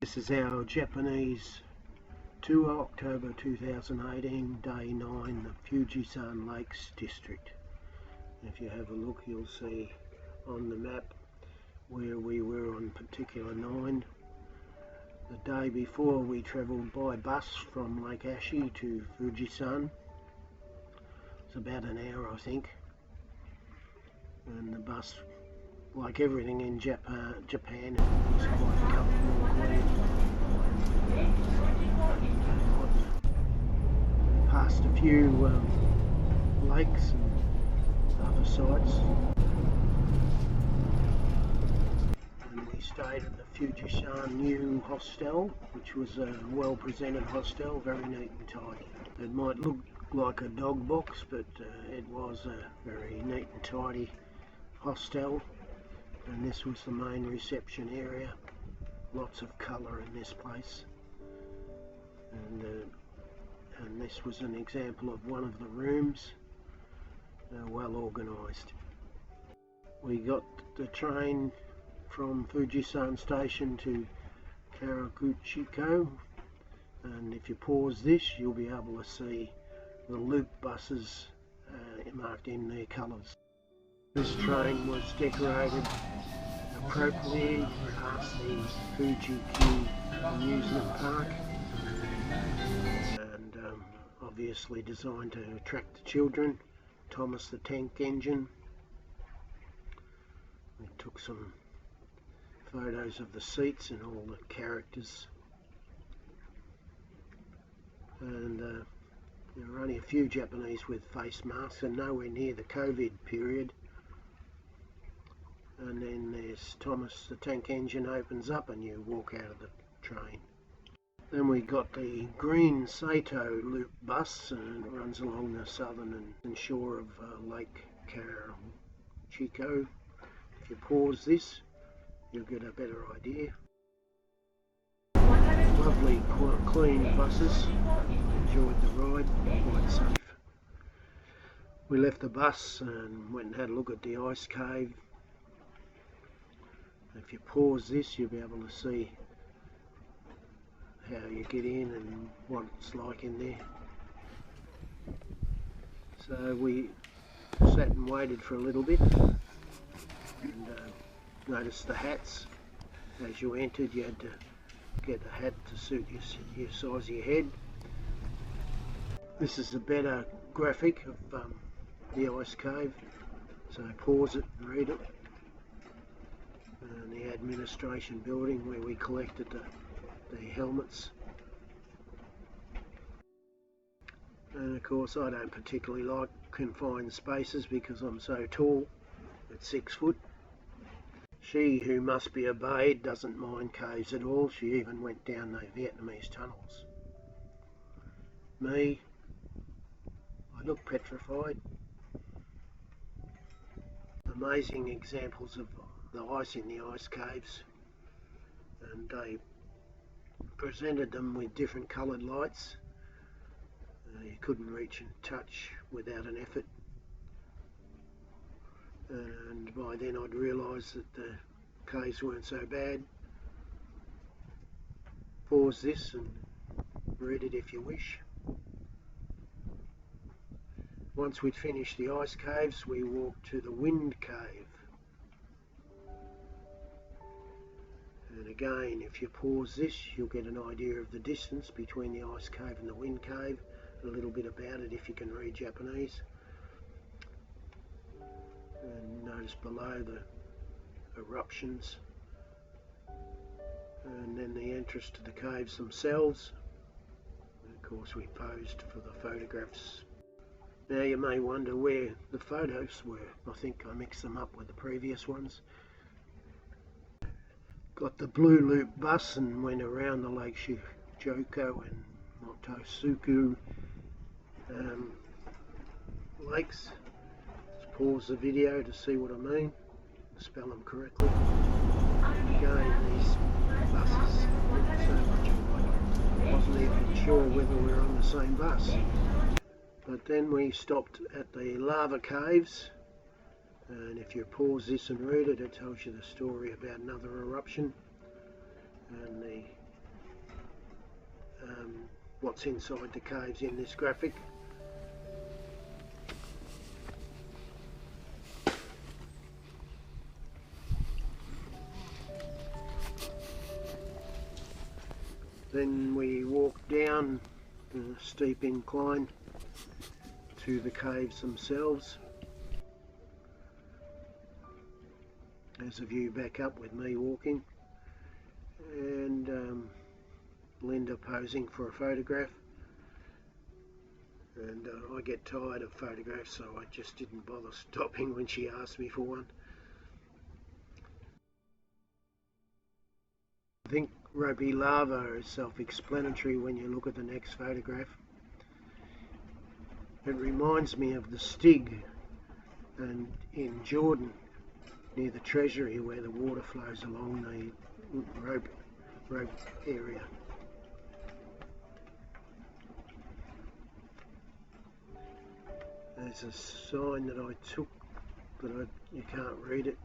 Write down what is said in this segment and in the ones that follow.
This is our Japanese 2 October 2018, day 9, the FUJISAN Lakes district. If you have a look, you'll see on the map where we were on particular 9. The day before we travelled by bus from Lake Iyashi to Fujisan. It's about an hour, I think. And the bus, like everything in Japan, is quite comfortable and clean. Passed a few lakes and other sites. And we stayed at the Fujisan new hostel, which was a well-presented hostel, very neat and tidy. It might look like a dog box, but it was a very neat and tidy hostel. And this was the main reception area. Lots of colour in this place. And this was an example of one of the rooms, well organised. We got the train from Fujisan station to Kawaguchiko, and if you pause this you'll be able to see the loop buses marked in their colours. This train was decorated appropriately past the Fuji amusement park, and obviously designed to attract the children. Thomas the Tank Engine. We took some photos of the seats and all the characters, and there were only a few Japanese with face masks and nowhere near the COVID period. And then there's Thomas the Tank Engine opens up and you walk out of the train. Then we got the green Sato loop bus, and it runs along the southern shore of Lake Kawaguchiko. If you pause this, you'll get a better idea. Lovely, clean buses. Enjoyed the ride, quite safe. We left the bus and went and had a look at the ice cave. If you pause this, you'll be able to see how you get in and what it's like in there. So we sat and waited for a little bit and noticed the hats. As you entered, you had to get a hat to suit your size of your head. This is a better graphic of the ice cave, so pause it and read it. And the administration building where we collected the helmets. And of course I don't particularly like confined spaces because I'm so tall at 6 foot. She who must be obeyed doesn't mind caves at all. She even went down the Vietnamese tunnels. Me, I look petrified. Amazing examples of the ice in the ice caves, and they presented them with different coloured lights. You couldn't reach and touch without an effort, and by then I'd realised that the caves weren't so bad. Pause this and read it if you wish. Once we'd finished the ice caves, we walked to the wind cave. And again, if you pause this, you'll get an idea of the distance between the ice cave and the wind cave, a little bit about it if you can read Japanese. And notice below the eruptions, and then the entrance to the caves themselves. And of course we posed for the photographs. Now you may wonder where the photos were. I think I mixed them up with the previous ones. Got the blue loop bus and went around the Lake Kawaguchiko and Motosuku lakes. Let's pause the video to see what I mean, spell them correctly. And again, these buses look so much alike. I wasn't even sure whether we were on the same bus. But then we stopped at the lava caves, and if you pause this and read it, it tells you the story about another eruption and the what's inside the caves in this graphic. Then we walked down a steep incline to the caves themselves. There's a view back up with me walking, and Linda posing for a photograph. And I get tired of photographs, so I just didn't bother stopping when she asked me for one. I think ropey lava is self-explanatory when you look at the next photograph. It reminds me of the Stig and in Jordan near the treasury where the water flows along the rope area. There's a sign that I took, but you can't read it.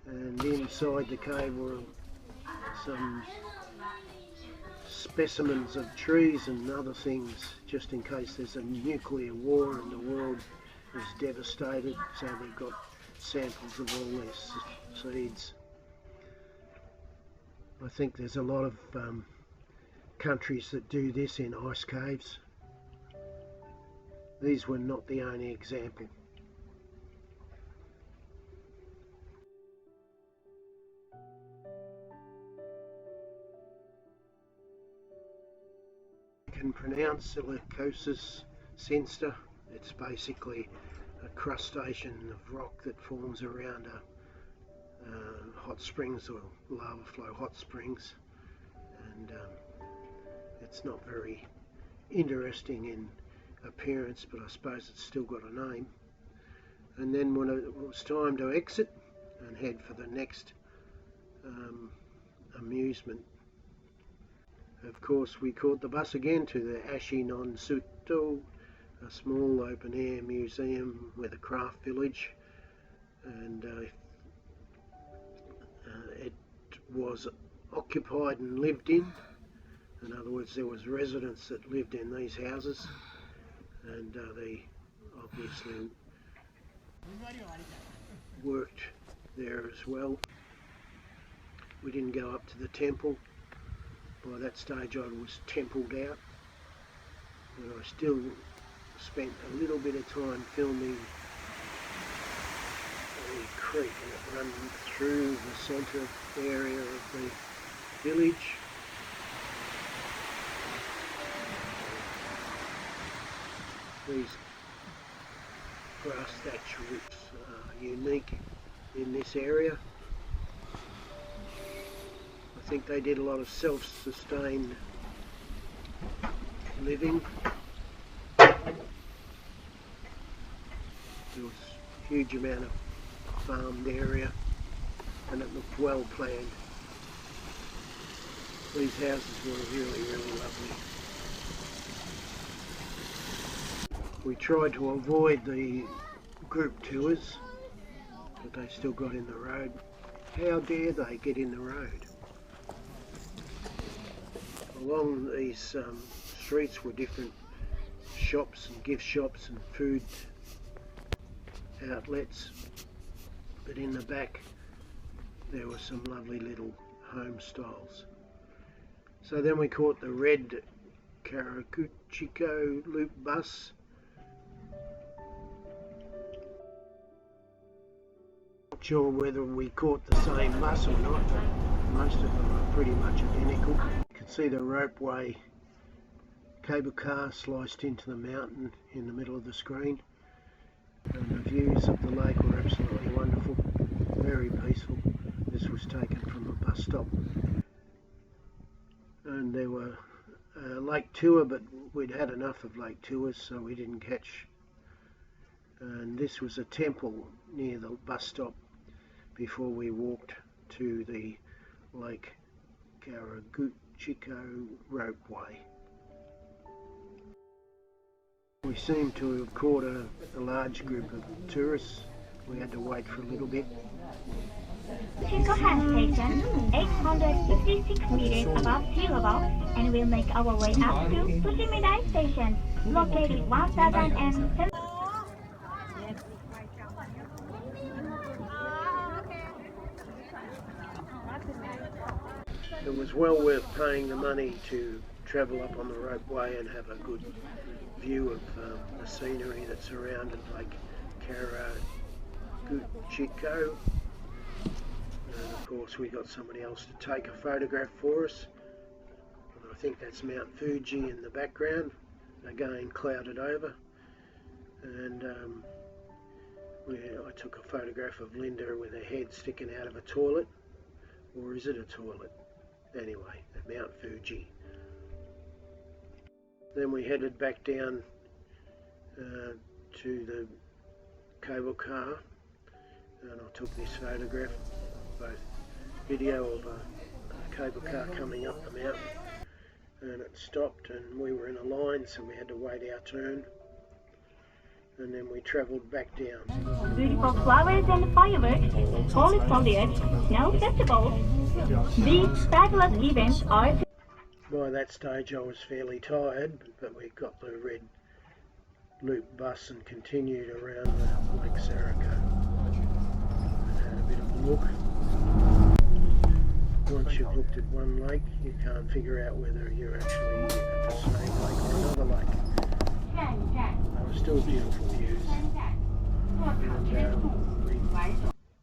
And inside the cave were some specimens of trees and other things, just in case there's a nuclear war and the world is devastated. So they've got samples of all their seeds. I think there's a lot of countries that do this in ice caves. These were not the only example. You can pronounce silicosis sensta. It's basically a crustation of rock that forms around hot springs or lava flow hot springs, and it's not very interesting in appearance, but I suppose it's still got a name. And then when it was time to exit and head for the next amusement, of course we caught the bus again to the Iyashi non Sato, a small open air museum with a craft village, and it was occupied and lived in. In other words, there was residents that lived in these houses, and they obviously worked there as well. We didn't go up to the temple. By that stage I was templed out, but I still spent a little bit of time filming a creek that runs through the centre area of the village. These grass thatch roofs are unique in this area. I think they did a lot of self-sustained living. There was a huge amount of farmed area, and it looked well planned. These houses were really, really lovely. We tried to avoid the group tours, but they still got in the road. How dare they get in the road? Along these streets were different shops and gift shops and food outlets, but in the back there were some lovely little home styles. So then we caught the red Kawaguchiko loop bus. Not sure whether we caught the same bus or not, but most of them are pretty much identical. You can see the Ropeway cable car sliced into the mountain in the middle of the screen, and the views of the lake were absolutely wonderful, very peaceful. This was taken from a bus stop, and there were a lake tour, but we'd had enough of lake tours, so we didn't catch. And this was a temple near the bus stop before we walked to the Lake Kawaguchiko Ropeway. We seemed to have caught a large group of tourists. We had to wait for a little bit. Kawaguchiko Station, 856 meters above sea level, and we'll make our way up to Fuji Station, located 1007. It was well worth paying the money to travel up on the Ropeway and have a good view of the scenery that surrounded Lake Kawaguchiko. And of course we got somebody else to take a photograph for us. And I think that's Mount Fuji in the background, again clouded over. And I took a photograph of Linda with her head sticking out of a toilet. Or is it a toilet? Anyway, at Mount Fuji. Then we headed back down to the cable car, and I took this photograph, both video of a cable car coming up the mountain, and it stopped and we were in a line, so we had to wait our turn, and then we travelled back down. Beautiful flowers and fireworks, holy foliage, snow festivals. These fabulous events are... By that stage I was fairly tired, but we got the red loop bus and continued around the Lake Saraka and had a bit of a look. Once you've looked at one lake, you can't figure out whether you're actually at the same lake or another lake. They were still beautiful views. And we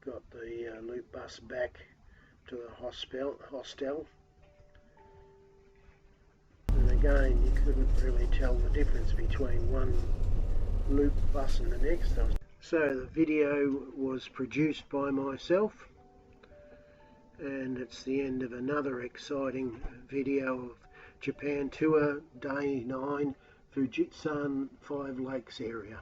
got the loop bus back to the hostel. And again, you couldn't really tell the difference between one loop bus and the next. So the video was produced by myself, and it's the end of another exciting video of Japan Tour Day 9, FUJISAN 5 Lakes area.